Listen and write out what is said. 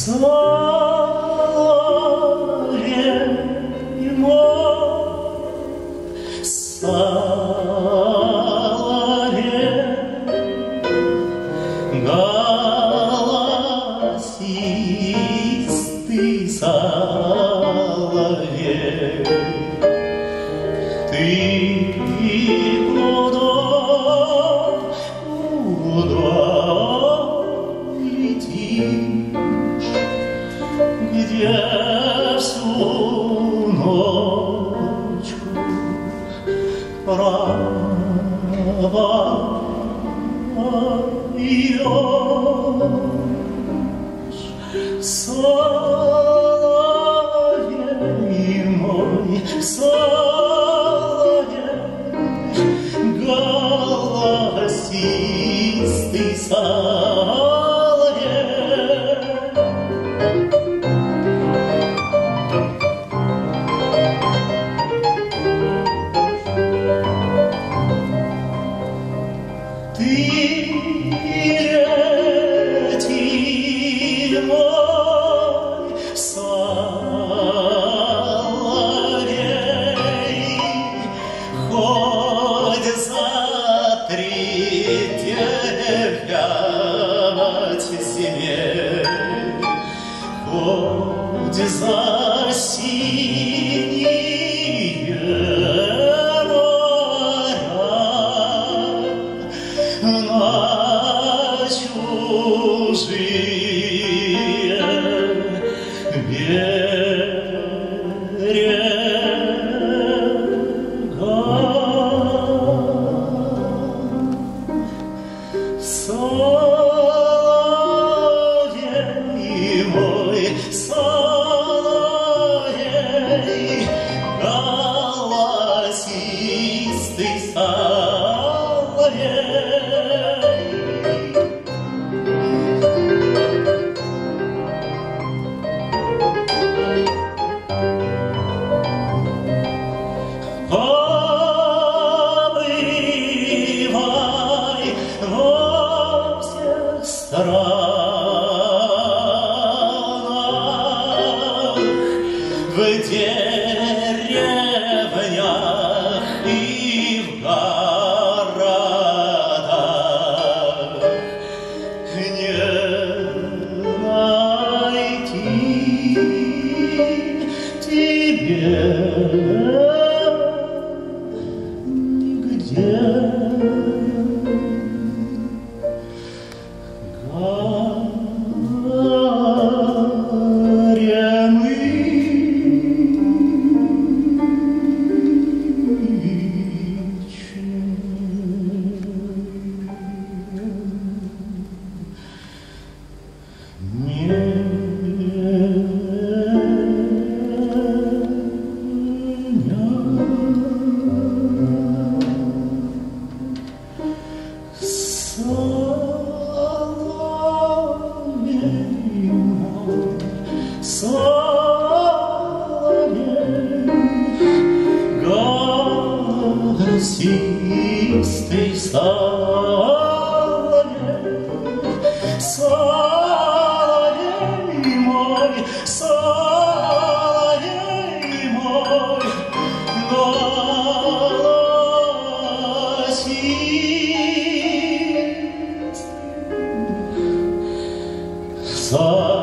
Соловей мой, соловей, голосистый соловей, ты куда летишь, где всю ночку провоешь? Соловей мой, соловей, голосистый соловей, ты лети, мой соловей, хоть за 39 земель, хоть за синие моря, на чужие берега. Соловей мой, соловей, голосистый соловей. Побывай во всех странах, в деревнях и в городах, не найти тебе нигде соловей, голосистый соловей, соловей мой, соловей мой, голосистый соловей.